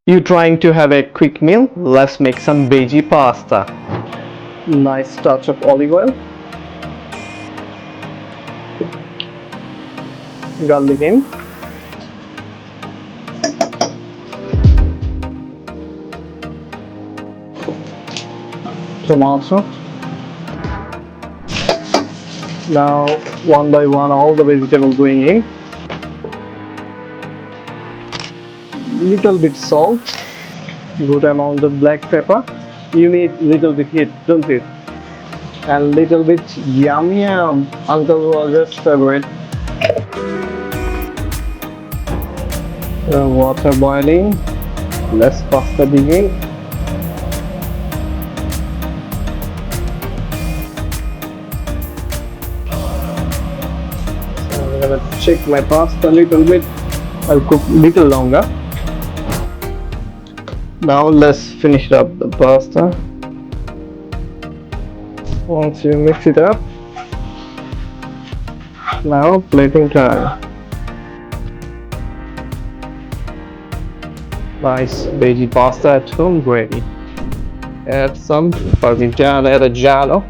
You trying to have a quick meal? Let's make some veggie pasta. Nice touch of olive oil, garlic in, tomato. Now one by one all the vegetables going in. Little bit salt, good amount of black pepper. You need little bit heat, don't it? And little bit yum yum. Uncle Roger's favorite. Water boiling. Let's pasta begin. So I'm gonna check my pasta a little bit. I'll cook little longer. Now let's finish up the pasta. Once you mix it up, now plating time. Nice veggie pasta at home ready. Add some Parmigiano Reggiano.